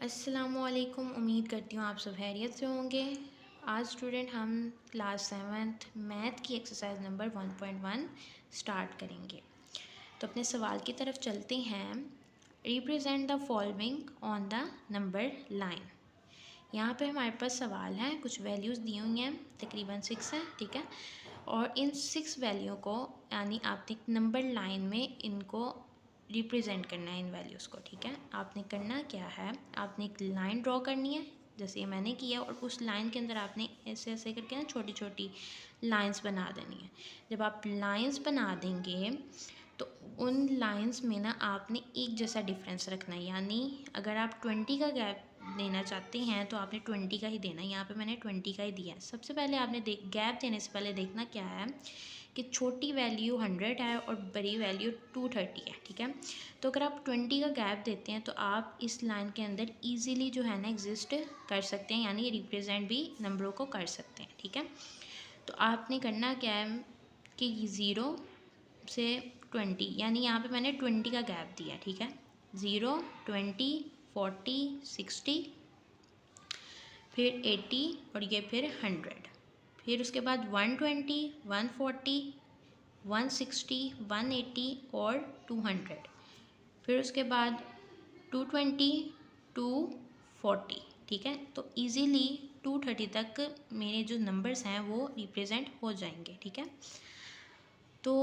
अस्सलामुअलैकुम। उम्मीद करती हूँ आप सब खैरियत से होंगे। आज स्टूडेंट हम क्लास 7th मैथ की एक्सरसाइज नंबर 1.1 स्टार्ट करेंगे। तो अपने सवाल की तरफ चलते हैं। Represent the following on the number line. यहाँ पे हमारे पास सवाल है, कुछ वैल्यूज़ दी हुई हैं, तकरीबन 6 हैं, ठीक है। और इन 6 वैल्यू को यानी आपने नंबर लाइन में इनको रिप्रेजेंट करना है, इन वैल्यूज़ को, ठीक है। आपने करना क्या है, आपने एक लाइन ड्रॉ करनी है जैसे ये मैंने किया, और उस लाइन के अंदर आपने ऐसे ऐसे करके ना छोटी छोटी लाइंस बना देनी है। जब आप लाइंस बना देंगे तो उन लाइंस में ना आपने एक जैसा डिफरेंस रखना है, यानी अगर आप 20 का गैप देना चाहते हैं तो आपने 20 का ही देना है। यहाँ पे मैंने 20 का ही दिया है। सबसे पहले आपने गैप देने से पहले देखना क्या है कि छोटी वैल्यू 100 है और बड़ी वैल्यू 230 है, ठीक है। तो अगर आप 20 का गैप देते हैं तो आप इस लाइन के अंदर ईजीली जो है ना एग्जिस्ट कर सकते हैं, यानी रिप्रेजेंट भी नंबरों को कर सकते हैं, ठीक है। तो आपने करना क्या है कि 0 से 20, यानी यहाँ पे मैंने 20 का गैप दिया, ठीक है। 0, 20, 40, 60, फिर 80 और ये फिर 100, फिर उसके बाद 120, 140, 160, 180 और 200, फिर उसके बाद 220, 240, ठीक है। तो इजीली 230 तक मेरे जो नंबर्स हैं वो रिप्रेजेंट हो जाएंगे, ठीक है। तो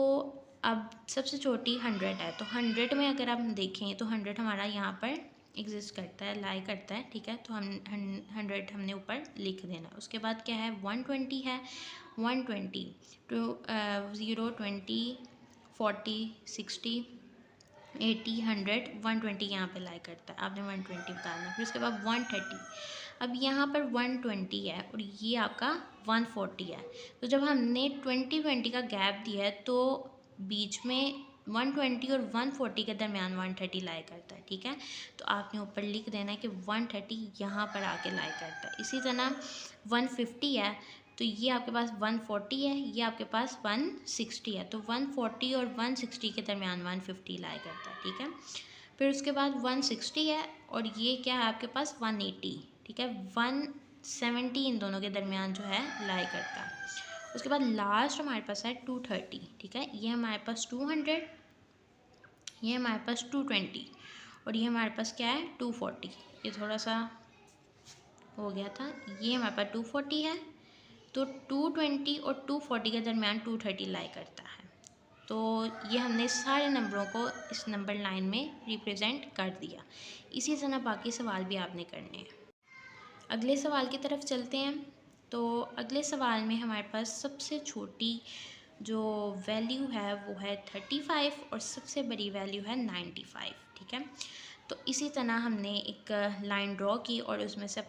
अब सबसे छोटी 100 है, तो 100 में अगर आप देखें तो 100 हमारा यहाँ पर एग्जिस्ट करता है, लाई करता है, ठीक है। तो हम 100 हमने ऊपर लिख देना। उसके बाद क्या है, 120 है, 120 टू 0, 20, 40, 60, 80, 100, 120 यहाँ पे लाई करता है, आपने 120 बताना। फिर उसके बाद 130, अब यहाँ पर 120 है और ये आपका 140 है। तो जब हमने 20 का गैप दिया है तो बीच में 120 और 140 के दरमियान 130 लाई करता है, ठीक है। तो आपने ऊपर लिख देना है कि 130 यहाँ पर आके लाई करता है। इसी तरह 150 है तो ये आपके पास 140 है, ये आपके पास 160 है, तो 140 और 160 के दरमियान 150 लाई करता है, ठीक है। फिर उसके बाद 160 है और ये क्या है आपके पास 180, ठीक है। 170 इन दोनों के दरमियान जो है लाई करता है। उसके बाद लास्ट हमारे पास है 230, ठीक है। ये हमारे पास 200, ये हमारे पास 220 और ये हमारे पास क्या है 240। ये थोड़ा सा हो गया था, ये हमारे पास 240 है, तो 220 और 240 के दरमियान 230 लाई करता है। तो ये हमने सारे नंबरों को इस नंबर लाइन में रिप्रेजेंट कर दिया। इसी तरह बाकी सवाल भी आपने करने हैं। अगले सवाल की तरफ चलते हैं। तो अगले सवाल में हमारे पास सबसे छोटी जो वैल्यू है वो है 35 और सबसे बड़ी वैल्यू है 95, ठीक है। तो इसी तरह हमने एक लाइन ड्रॉ की और उसमें से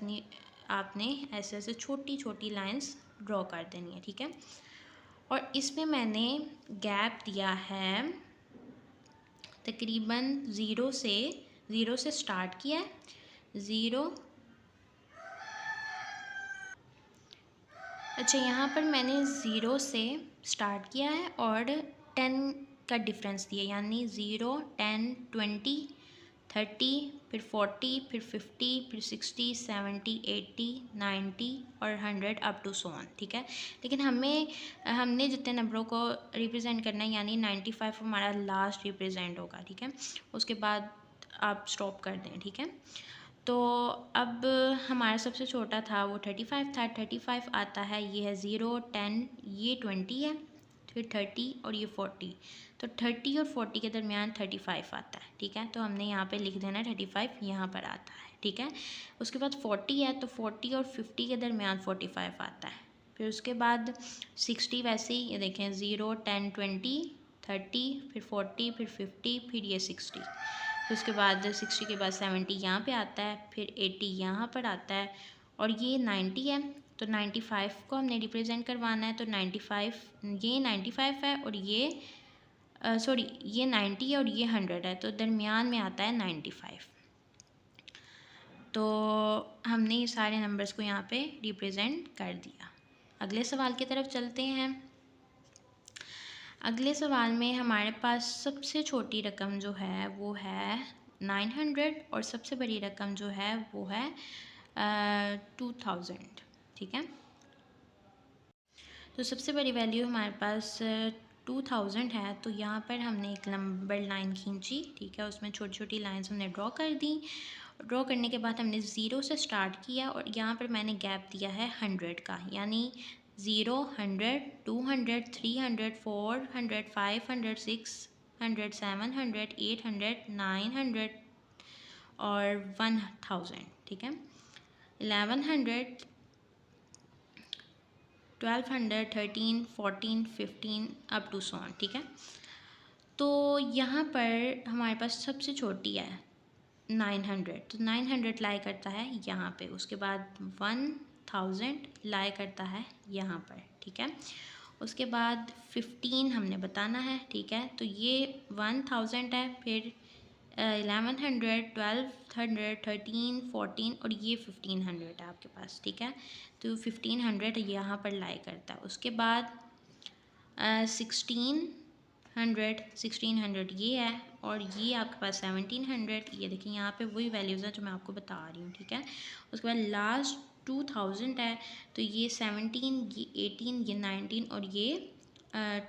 आपने ऐसे ऐसे छोटी छोटी लाइंस ड्रॉ कर देनी है, ठीक है। और इसमें मैंने गैप दिया है तकरीबन 0 से स्टार्ट किया है, 0। अच्छा, यहाँ पर मैंने 0 से स्टार्ट किया है और 10 का डिफरेंस दिया, यानी 0, 10, 20, 30, फिर 40, फिर 50, फिर 60, 70, 80, 90 और 100 अप टू सो ऑन, ठीक है। लेकिन हमने जितने नंबरों को रिप्रेजेंट करना है, यानी 95 हमारा लास्ट रिप्रेजेंट होगा, ठीक है। उसके बाद आप स्टॉप कर दें, ठीक है। तो अब हमारा सबसे छोटा था वो 35 था, 35 आता है, ये है 0, 10, ये 20 है, फिर 30 और ये 40। तो 30 और 40 के दरमियान 35 आता है, ठीक है। तो हमने यहाँ पे लिख देना 35 यहाँ पर आता है, ठीक है। उसके बाद 40 है, तो 40 और 50 के दरमियान 45 आता है। फिर उसके बाद 60 वैसे ही, ये देखें 0, 10, 20, 30, फिर 40, फिर 50, फिर ये 60। फिर उसके बाद 60 के बाद 70 यहाँ पे आता है, फिर 80 यहाँ पर आता है और ये 90 है। तो 95 को हमने रिप्रेजेंट करवाना है, तो 95, ये 95 है और ये सॉरी ये 90 है और ये 100 है, तो दरमियान में आता है 95। तो हमने ये सारे नंबर्स को यहाँ पे रिप्रेजेंट कर दिया। अगले सवाल की तरफ चलते हैं। अगले सवाल में हमारे पास सबसे छोटी रकम जो है वो है 900 और सबसे बड़ी रकम जो है वो है 2000। ठीक है, तो सबसे बड़ी वैल्यू हमारे पास 2000 है। तो यहाँ पर हमने एक नंबर लाइन खींची, ठीक है, उसमें छोटी छोटी लाइंस हमने ड्रॉ कर दी। ड्रॉ करने के बाद हमने ज़ीरो से स्टार्ट किया और यहाँ पर मैंने गैप दिया है 100 का, यानी 0, 100, 200, 300, 400, 500, 600, 700, 800, 900 और 1000। ठीक है, 1100, 1200, 13, 14, 15 अप टू सो ऑन। ठीक है, तो यहाँ पर हमारे पास सबसे छोटी है 900, तो 900 लाई करता है यहाँ पे। उसके बाद 1000 लाई करता है यहाँ पर। ठीक है, उसके बाद 15 हमने बताना है। ठीक है, तो ये 1000 है, फिर 1100, 1200, 13, 14 और ये 1500 है आपके पास। ठीक है, तो 1500 यहाँ पर लाई करता है। उसके बाद 1600 ये है और ये आपके पास 1700। ये देखिए यहाँ पे वही वैल्यूज़ हैं जो मैं आपको बता रही हूँ। ठीक है, उसके बाद लास्ट 2000 है, तो ये 17, ये 18, ये 19 और ये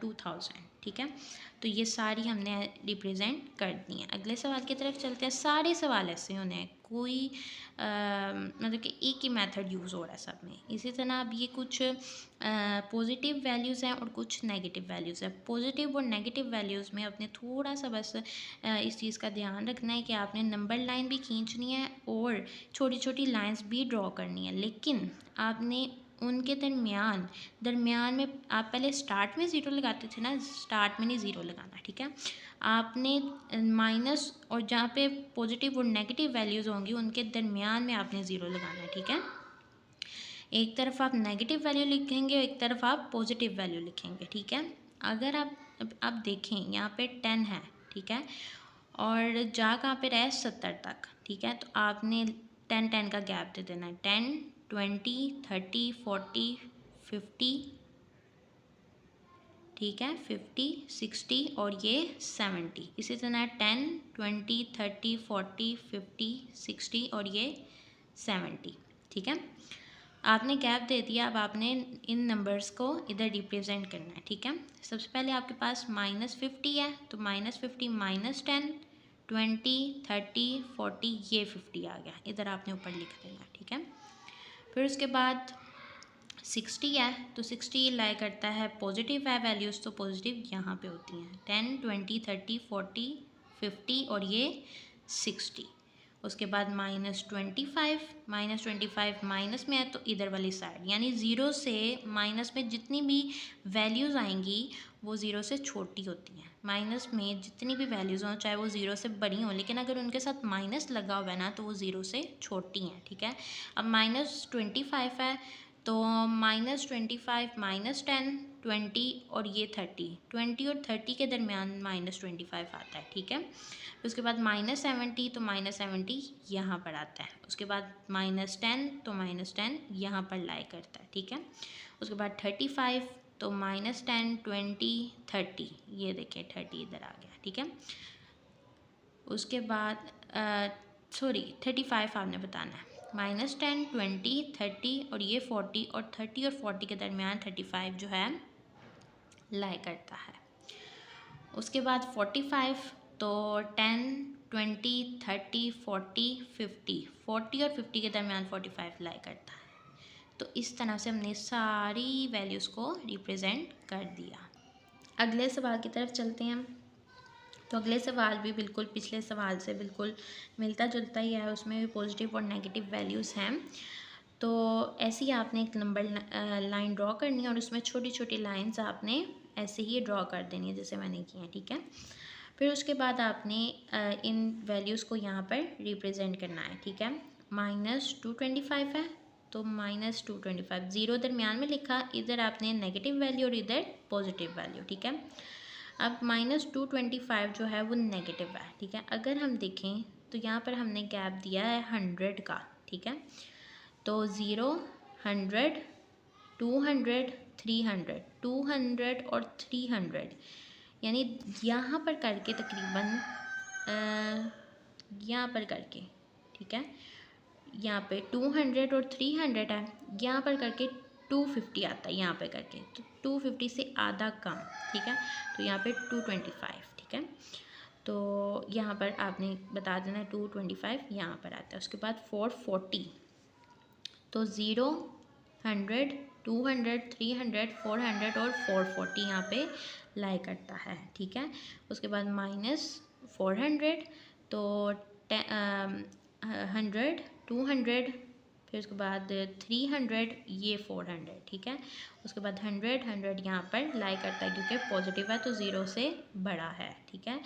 2000। ठीक है, तो ये सारी हमने रिप्रेजेंट कर दी हैं। अगले सवाल की तरफ चलते हैं। सारे सवाल ऐसे होने हैं, कोई मतलब कि एक ही मेथड यूज़ हो रहा है सब में। इसी तरह अब ये कुछ पॉजिटिव वैल्यूज़ हैं और कुछ नेगेटिव वैल्यूज़ हैं। पॉजिटिव और नेगेटिव वैल्यूज़ में आपने थोड़ा सा बस इस चीज़ का ध्यान रखना है कि आपने नंबर लाइन भी खींचनी है और छोटी छोटी लाइंस भी ड्रॉ करनी है, लेकिन आपने उनके दरमियान में आप पहले स्टार्ट में ज़ीरो लगाते थे ना, स्टार्ट में नहीं ज़ीरो लगाना। ठीक है, आपने माइनस और जहाँ पे पॉजिटिव और नेगेटिव वैल्यूज़ होंगी उनके दरमियान में आपने ज़ीरो लगाना है। ठीक है, एक तरफ आप नेगेटिव वैल्यू लिखेंगे और एक तरफ आप पॉजिटिव वैल्यू लिखेंगे। ठीक है, अगर आप देखें यहाँ पे 10 है। ठीक है, और जा कहाँ पे रहे 70 तक। ठीक है, तो आपने 10 का गैप दे देना है। 10, 20, 30, 40, 50। ठीक है, 50, 60 और ये 70। इसी तरह 10, 20, 30, 40, 50, 60 और ये 70। ठीक है, आपने गैप दे दिया। अब आपने इन नंबर्स को इधर रिप्रेजेंट करना है। ठीक है, सबसे पहले आपके पास -50 है, तो -50 -10, 20, 30, 40 ये 50 आ गया, इधर आपने ऊपर लिख देना। ठीक है, फिर उसके बाद 60 है, तो 60 लाई करता है पॉजिटिव है वैल्यूज़, तो पॉजिटिव यहाँ पे होती हैं 10, 20, 30, 40, 50 और ये 60। उसके बाद -25 माइनस में है तो इधर वाली साइड, यानी ज़ीरो से माइनस में जितनी भी वैल्यूज़ आएंगी वो ज़ीरो से छोटी होती हैं। माइनस में जितनी भी वैल्यूज़ हों चाहे वो ज़ीरो से बड़ी हों, लेकिन अगर उनके साथ माइनस लगा हुआ है ना तो वो ज़ीरो से छोटी हैं। ठीक है, अब -25 है, तो -25 -10, 20 और ये 30, 20 और 30 के दरमियान -25 आता है। ठीक है, उसके बाद -70, तो -70 यहाँ पर आता है। उसके बाद -10, तो -10 यहाँ पर लाई करता है। ठीक है, उसके बाद 35, तो -10, 20, 30, ये देखिए 30 इधर आ गया। ठीक है, उसके बाद 35 आपने बताना है। -10, 20, 30 और ये 40 और 30 और 40 के दरमियान 35 जो है लाई करता है। उसके बाद 45, तो 10, 20, 30, 40, 50, 40 और 50 के दरमियान 45 लाई करता है। तो इस तरह से हमने सारी वैल्यूज़ को रिप्रेजेंट कर दिया। अगले सवाल की तरफ चलते हैं हम। तो अगले सवाल भी बिल्कुल पिछले सवाल से बिल्कुल मिलता जुलता ही है, उसमें भी पॉजिटिव और नेगेटिव वैल्यूज़ हैं। तो ऐसे ही आपने एक नंबर लाइन ड्रॉ करनी है और उसमें छोटी छोटी लाइंस आपने ऐसे ही ड्रॉ कर देनी है जैसे मैंने किया है। ठीक है, फिर उसके बाद आपने इन वैल्यूज़ को यहाँ पर रिप्रेजेंट करना है। ठीक है, -225 है, तो -225 ज़ीरो दरमियान में लिखा, इधर आपने नेगेटिव वैल्यू और इधर पॉजिटिव वैल्यू। ठीक है, अब -225 जो है वो नेगेटिव है। ठीक है, अगर हम देखें तो यहाँ पर हमने गैप दिया है 100 का। ठीक है, तो 0, 100, 200, 300, 200 और 300, यानी यहाँ पर करके तकरीबन यहाँ पर करके, ठीक है, यहाँ पे 200 और 300 है, यहाँ पर करके 250 आता है, यहाँ पे करके तो 250 से आधा कम, ठीक है, तो यहाँ पे 225, ठीक है। तो यहाँ पर आपने बता देना 225 यहाँ पर आता है। उसके बाद 440, तो 0, 100, 200, 300, 400 और 440 यहाँ पे लाई करता है, ठीक है। उसके बाद -400, तो 100, 200, फिर उसके बाद 300, ये 400, ठीक है। उसके बाद 100 यहाँ पर लाई करता है क्योंकि पॉजिटिव है तो 0 से बड़ा है, ठीक है।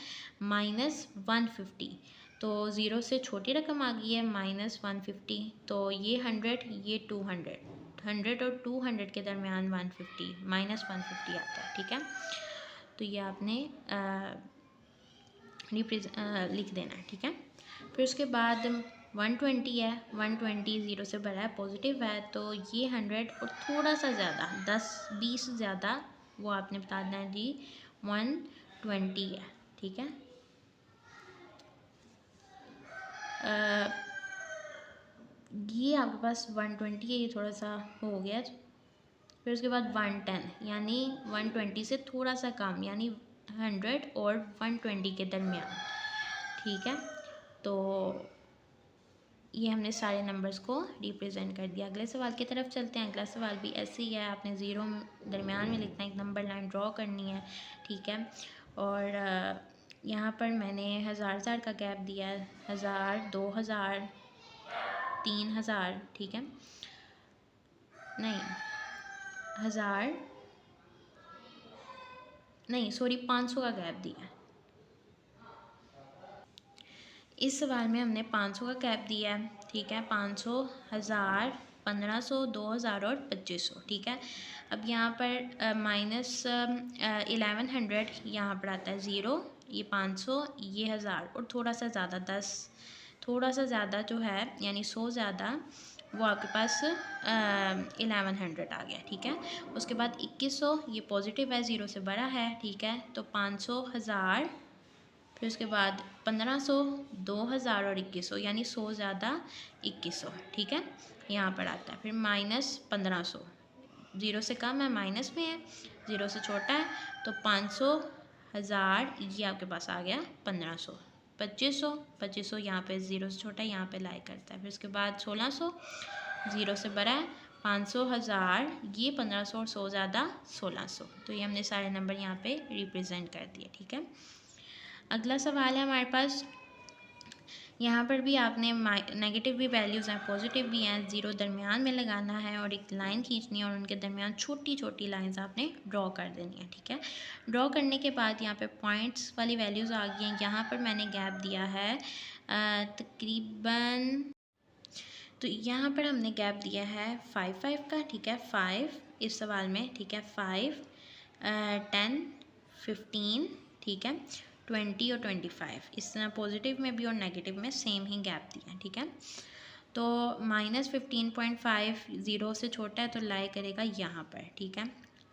-150, तो 0 से छोटी रकम आ गई है -150, तो ये 100, ये 200, 100 और 200 के दरमियान 150, -150 आता है, ठीक है। तो ये आपने लिख देना है, ठीक है। फिर उसके बाद 120 है, 120 0 से बड़ा है, पॉजिटिव है, तो ये 100 और थोड़ा सा ज़्यादा 10-20 ज़्यादा वो आपने बता देना है जी 120 है, ठीक है। ये आपके पास 120 है, ये थोड़ा सा हो गया। फिर उसके बाद 110, यानी 120 से थोड़ा सा कम, यानी 100 और 120 के दरमियान, ठीक है। तो ये हमने सारे नंबर्स को रिप्रेजेंट कर दिया। अगले सवाल की तरफ चलते हैं। अगला सवाल भी ऐसे ही है, आपने ज़ीरो दरमियान में लिखना है, एक नंबर लाइन ड्रॉ करनी है, ठीक है। और यहाँ पर मैंने 1000 का गैप दिया है, 1000, 2000, 3000, ठीक है, नहीं 1000 नहीं सॉरी 500 का गैप दिया है। इस सवाल में हमने 500 का गैप दिया है, ठीक है, 500, 1000, 1500, 2000 और 2500, ठीक है। अब यहाँ पर -1100 यहाँ पर आता है 0, ये 500, ये 1000 और थोड़ा सा ज़्यादा 10, थोड़ा सा ज़्यादा जो है यानी 100 ज़्यादा, वो आपके पास 1100 आ गया, ठीक है। उसके बाद 2100, ये पॉजिटिव है, 0 से बड़ा है, ठीक है, तो 500, 1000, फिर उसके बाद 1500, 2000 और 2100, यानी 100 ज़्यादा 2100, ठीक है, यहाँ पर आता है। फिर -1500, 0 से कम है, माइनस में है, 0 से छोटा है, तो 500, 1000, ये आपके पास आ गया 1500, 2500 यहाँ पे 0 से छोटा है, यहाँ पे लाई करता है। फिर उसके बाद 1600, 0 से बड़ा है, 500, 1000, ये 1500 और 100 ज़्यादा 1600, तो ये हमने सारे नंबर यहाँ पे रिप्रेजेंट कर दिए, ठीक है। अगला सवाल है हमारे पास, यहाँ पर भी आपने नेगेटिव भी वैल्यूज़ हैं, पॉजिटिव भी हैं, 0 दरमियान में लगाना है और एक लाइन खींचनी है और उनके दरमियान छोटी छोटी लाइंस आपने ड्रॉ कर देनी है, ठीक है। ड्रॉ करने के बाद यहाँ पे पॉइंट्स वाली वैल्यूज़ आ गई हैं। यहाँ पर मैंने गैप दिया है तकरीबन, तो यहाँ पर हमने गैप दिया है 5 का, ठीक है, 5 इस सवाल में, ठीक है, 5, 10, 15, ठीक है, 20 और 25, इस तरह पॉजिटिव में भी और नेगेटिव में सेम ही गैप दिया है, ठीक है। तो -15.5 0 से छोटा है तो लाई करेगा यहाँ पर, ठीक है,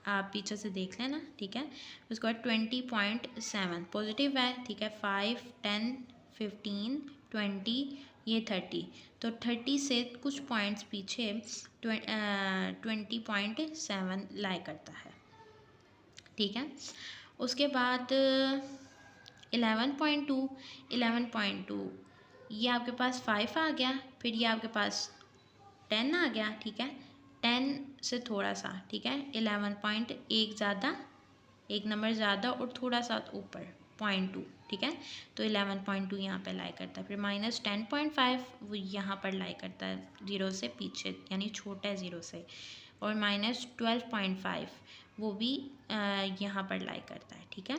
आप पीछे से देख लेना, ठीक है। उसके बाद 20.7 पॉजिटिव है, ठीक है, 5, 10, 15, 20, ये 30, तो 30 से कुछ पॉइंट्स पीछे 20.7 लाई करता है, ठीक है। उसके बाद 11.2 ये आपके पास 5 आ गया, फिर ये आपके पास 10 आ गया, ठीक है, 10 से थोड़ा सा, ठीक है, 11.1 ज़्यादा, एक नंबर ज़्यादा और थोड़ा सा ऊपर 0.2, ठीक है, तो 11.2 यहाँ पर लाई करता है। फिर -10.5 वो यहाँ पर लाई करता है 0 से पीछे, यानी छोटा है 0 से, और -12.5 वो भी यहाँ पर लाई करता है, ठीक है।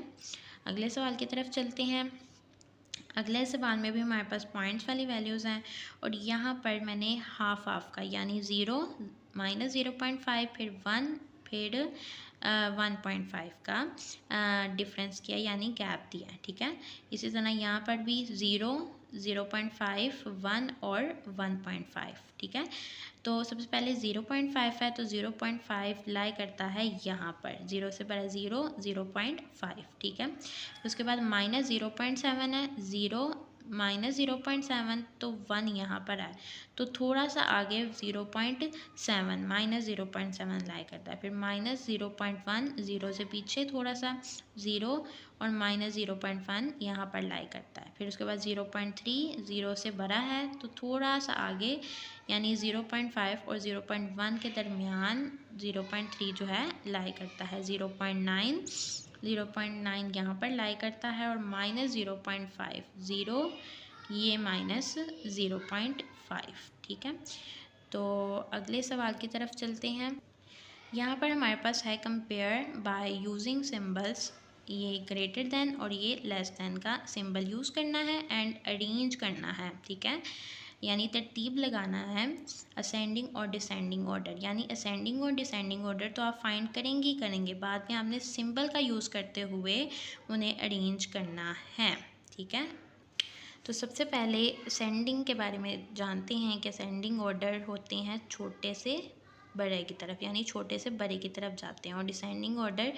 अगले सवाल की तरफ चलते हैं। अगले सवाल में भी हमारे पास पॉइंट्स वाली वैल्यूज़ हैं और यहाँ पर मैंने हाफ का यानी 0, -0.5, फिर 1, फिर 1.5 का डिफरेंस किया यानी गैप दिया है, ठीक है। इसी तरह यहाँ पर भी 0, 0.5, 1 और 1.5, ठीक है। तो सबसे पहले 0.5 है तो 0.5 लाई करता है यहाँ पर, 0 से बड़ा 0, 0.5, ठीक है। उसके बाद -0.7 है, 0 -0.7 तो 1 यहाँ पर है, तो थोड़ा सा आगे 0.7 -0.7 लाई करता है। फिर -0.1 0 से पीछे थोड़ा सा 0 और -0.1 यहाँ पर लाई करता है। फिर उसके बाद 0.3 0 से बड़ा है तो थोड़ा सा आगे यानी 0.5 और 0.1 के दरमियान 0.3 जो है लाई करता है। 0.9 यहाँ पर लाई करता है और -0.5 0 ये -0.5। ठीक है, तो अगले सवाल की तरफ चलते हैं। यहाँ पर हमारे पास है कंपेयर बाय यूजिंग सिंबल्स। ये ग्रेटर देन और ये लेस देन का सिंबल यूज़ करना है एंड अरेंज करना है। ठीक है, यानी तरतीब लगाना है असेंडिंग और डिसेंडिंग ऑर्डर। यानी असेंडिंग और डिसेंडिंग ऑर्डर तो आप फाइंड करेंगे ही करेंगे, बाद में आपने सिंबल का यूज़ करते हुए उन्हें अरेंज करना है। ठीक है, तो सबसे पहले असेंडिंग के बारे में जानते हैं कि असेंडिंग ऑर्डर होते हैं छोटे से बड़े की तरफ, यानी छोटे से बड़े की तरफ जाते हैं, और डिसेंडिंग ऑर्डर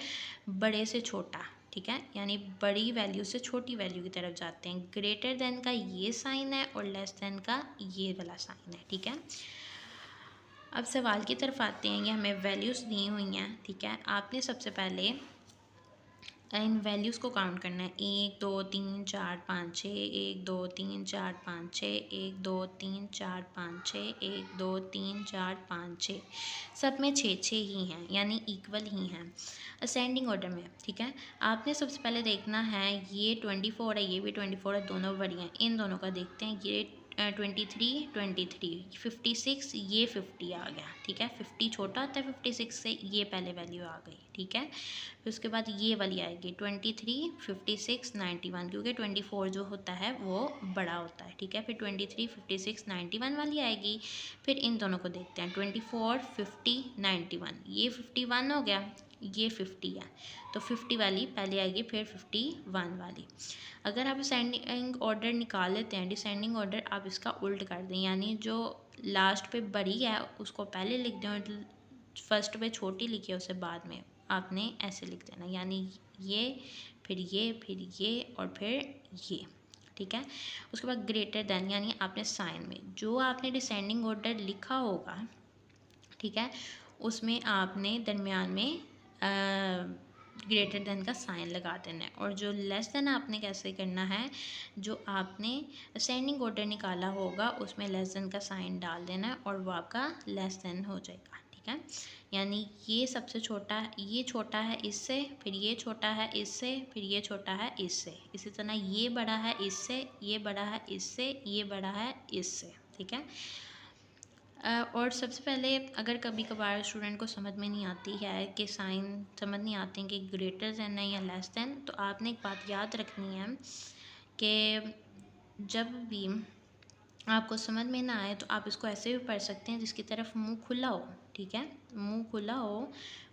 बड़े से छोटा। ठीक है, यानी बड़ी वैल्यू से छोटी वैल्यू की तरफ जाते हैं। ग्रेटर देन का ये साइन है और लेस देन का ये वाला साइन है। ठीक है, अब सवाल की तरफ आते हैं। ये हमें वैल्यूज़ दी हुई हैं। ठीक है, आपने सबसे पहले इन वैल्यूज़ को काउंट करना है। 1 2 3 4 5 6, 1 2 3 4 5 6, 1 2 3 4 5 6, 1 2 3 4 5 6, सब में 6 ही हैं, यानी इक्वल ही हैं असेंडिंग ऑर्डर में। ठीक है, आपने सबसे पहले देखना है ये 24 है, ये भी 24 है, दोनों बड़ी हैं। इन दोनों का देखते हैं। ये 23 56 ये 50 आ गया। ठीक है, 50 छोटा होता है 56 से, ये पहले वैल्यू आ गई। ठीक है, फिर उसके बाद ये वाली आएगी 23 56 91, क्योंकि 24 जो होता है वो बड़ा होता है। ठीक है, फिर 23 56 91 वाली आएगी। फिर इन दोनों को देखते हैं 24 50 91, ये 51 हो गया, ये 50 है, तो 50 वाली पहले आएगी, फिर 51 वाली। अगर आप असेंडिंग ऑर्डर निकाल लेते हैं, डिसेंडिंग ऑर्डर आप इसका उल्ट कर दें, यानी जो लास्ट पे बड़ी है उसको पहले लिख दें और फर्स्ट पे छोटी लिखी है उसे बाद में आपने ऐसे लिख देना, यानी ये फिर ये फिर ये और फिर ये। ठीक है, उसके बाद ग्रेटर देन, यानी आपने साइन में जो आपने डिसेंडिंग ऑर्डर लिखा होगा, ठीक है, उसमें आपने दरमियान में ग्रेटर देन का साइन लगा देना है। और जो लेस देन आपने कैसे करना है, जो आपने असेंडिंग ऑर्डर निकाला होगा उसमें लेस देन का साइन डाल देना है और वो आपका लेस देन हो जाएगा। ठीक है, यानी ये सबसे छोटा, ये छोटा है इससे, फिर ये छोटा है इससे, फिर ये छोटा है इससे, इसी तरह ये बड़ा है इससे, ये बड़ा है इससे, ये बड़ा है इससे। ठीक है, और सबसे पहले अगर कभी कभार स्टूडेंट को समझ में नहीं आती है कि साइन समझ नहीं आते हैं कि ग्रेटर देन है या लेस देन, तो आपने एक बात याद रखनी है कि जब भी आपको समझ में ना आए तो आप इसको ऐसे भी पढ़ सकते हैं जिसकी तरफ मुंह खुला हो। ठीक है, मुंह खुला हो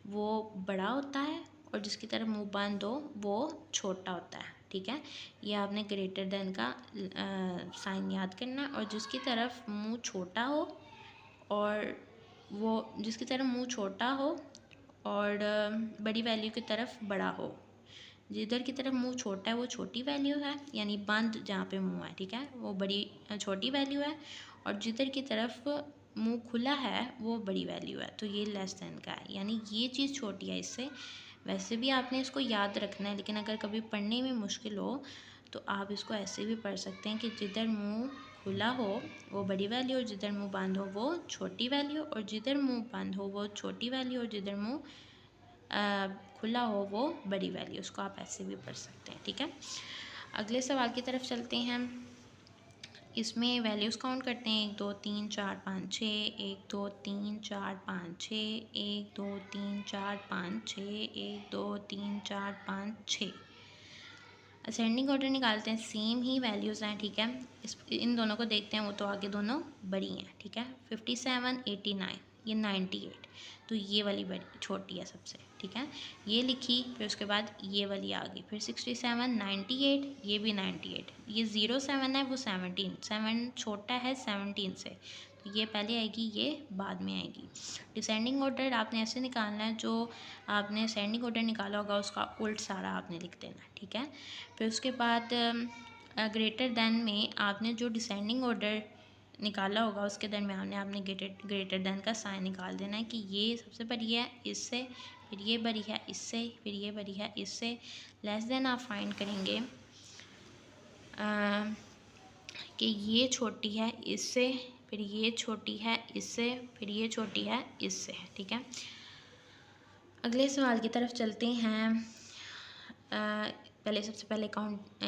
वो बड़ा होता है और जिसकी तरफ मुंह बंद हो वो छोटा होता है। ठीक है, ये आपने ग्रेटर देन का साइन याद करना है। और जिसकी तरफ मुंह छोटा हो और वो जिसकी तरफ मुंह छोटा हो और बड़ी वैल्यू की तरफ बड़ा हो, जिधर की तरफ मुंह छोटा है वो छोटी वैल्यू है, यानी बंद जहाँ पे मुंह है, ठीक है, वो बड़ी छोटी वैल्यू है, और जिधर की तरफ मुंह खुला है वो बड़ी वैल्यू है, तो ये लेस देन का है, यानी ये चीज़ छोटी है इससे। वैसे भी आपने इसको याद रखना है, लेकिन अगर कभी पढ़ने में मुश्किल हो तो आप इसको ऐसे भी पढ़ सकते हैं कि जिधर मुंह खुला हो वो बड़ी वैल्यू और जिधर मुंह बंद हो वो छोटी वैल्यू, और जिधर मुंह बंद हो वो छोटी वैल्यू और जिधर मुंह खुला हो वो बड़ी वैल्यू। उसको आप ऐसे भी पढ़ सकते हैं। ठीक है, अगले सवाल की तरफ चलते हैं। इसमें वैल्यूज़ काउंट करते हैं 1 2 3 4 5 6, 1 2 3 4 5 6, 1 2 3 4 5 6, 1 2 3 4 5 6। असेंडिंग ऑर्डर निकालते हैं, सेम ही वैल्यूज़ हैं। ठीक है, इन दोनों को देखते हैं, वो तो आगे दोनों बड़ी हैं। ठीक है, 57 89, ये 98, तो ये वाली बड़ी छोटी है सबसे। ठीक है, ये लिखी, फिर उसके बाद ये वाली आ गई, फिर 67 98, ये भी 98, ये 07 है वो 17, 7 छोटा है 17 से, तो ये पहले आएगी ये बाद में आएगी। डिसेंडिंग ऑर्डर आपने ऐसे निकालना है, जो आपने असेंडिंग ऑर्डर निकाला होगा उसका उल्ट सारा आपने लिख देना है। ठीक है, फिर उसके बाद ग्रेटर देन में आपने जो डिसेंडिंग ऑर्डर निकाला होगा उसके दरमियान में आपने ग्रेटर देन का साइन निकाल देना है कि ये सबसे बड़ी है इससे, फिर ये बड़ी है इससे, फिर ये बड़ी है इससे। लेस देन आप फाइंड करेंगे कि ये छोटी है इससे, फिर ये छोटी है इससे, फिर ये छोटी है इससे। ठीक है, अगले सवाल की तरफ चलते हैं। पहले सबसे पहले काउंट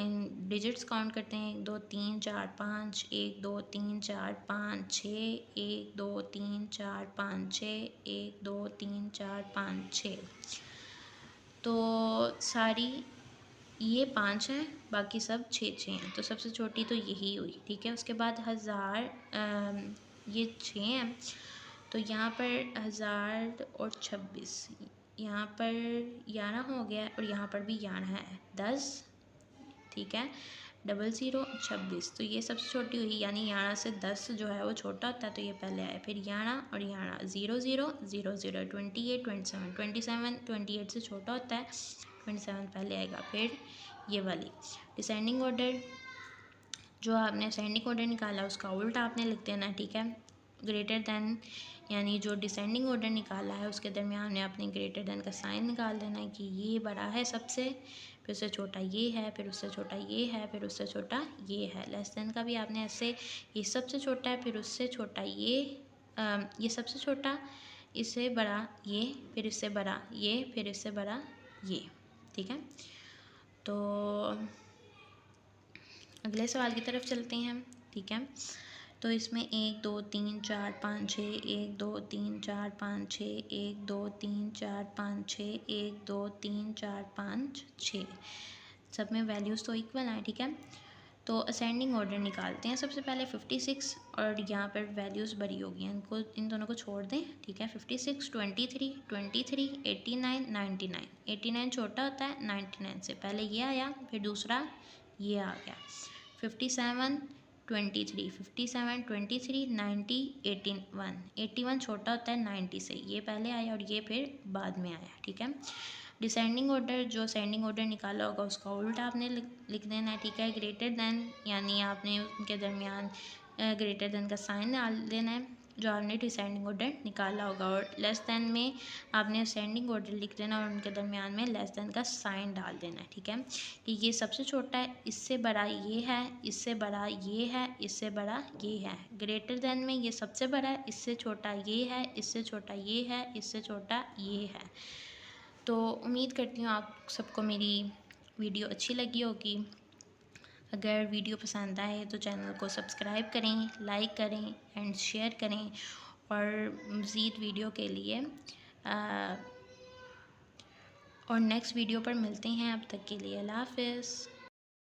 डिजिट्स काउंट करते हैं। 1 2 3 4 5, 1 2 3 4 5 6, 1 2 3 4 5 6, 1 2 3 4 5 6। तो सारी ये 5 हैं, बाकी सब 6 हैं, तो सबसे छोटी तो यही हुई। ठीक है, उसके बाद 1000, ये 6 हैं, तो यहाँ पर 1000 और 26, यहाँ पर 11 हो गया और यहाँ पर भी 11 है, 10। ठीक है, 00 26, तो ये सबसे छोटी हुई, यानी 11 से 10 जो है वो छोटा होता है, तो ये पहले आया। फिर 11 और 11, 0 0 0 0, 28 27, 27 28 से छोटा होता है, 27 पहले आएगा। फिर ये वाली डिसेंडिंग ऑर्डर, जो आपने असेंडिंग ऑर्डर निकाला उसका उल्टा आपने लिख देना है। ठीक है, ग्रेटर दैन, यानी जो डिसेंडिंग ऑर्डर निकाला है उसके दरमियान में आपने ग्रेटर दैन का साइन निकाल देना है कि ये बड़ा है सबसे, फिर उससे छोटा ये है, फिर उससे छोटा ये है, फिर उससे छोटा ये है। लेस दैन का भी आपने ऐसे, ये सबसे छोटा है, फिर उससे छोटा ये सबसे छोटा, इससे बड़ा ये, फिर इससे बड़ा ये, फिर इससे बड़ा ये। ठीक है, तो अगले सवाल की तरफ चलते हैं हम। ठीक है, तो इसमें 1 2 3 4 5 6, 1 2 3 4 5 6, 1 2 3 4 5 6, 1 2 3 4 5 6, सब में वैल्यूज़ तो इक्वल हैं। ठीक है, तो असेंडिंग ऑर्डर निकालते हैं। सबसे पहले 56, और यहाँ पर वैल्यूज़ बड़ी होगी, इनको इन दोनों को छोड़ दें। ठीक है, 56 23 23 89 99, 89 छोटा होता है 99 से, पहले ये आया, फिर दूसरा ये आ गया। 57 23 57 23 90 81, 81 छोटा होता है 90 से, ये पहले आया और ये फिर बाद में आया। ठीक है, डिसेंडिंग ऑर्डर, जो असेंडिंग ऑर्डर निकाला होगा उसका उल्टा आपने लिख देना है। ठीक है, ग्रेटर दैन, यानी आपने उनके दरमियान ग्रेटर दैन का साइन डाल देना है जो आपने डिसेंडिंग ऑर्डर निकाला होगा, और लेस दैन में आपने असेंडिंग ऑर्डर लिख देना और उनके दरमियान में लेस दैन का साइन डाल देना है। ठीक है, कि ये सबसे छोटा है, इससे बड़ा ये है, इससे बड़ा ये है, इससे बड़ा ये है। ग्रेटर दैन में ये सबसे बड़ा है, इससे छोटा ये है, इससे छोटा ये है, इससे छोटा ये है। तो उम्मीद करती हूँ आप सबको मेरी वीडियो अच्छी लगी होगी। अगर वीडियो पसंद आए तो चैनल को सब्सक्राइब करें, लाइक करें एंड शेयर करें, और मज़ीद वीडियो के लिए और नेक्स्ट वीडियो पर मिलते हैं। अब तक के लिए अल्लाह हाफ़िज़।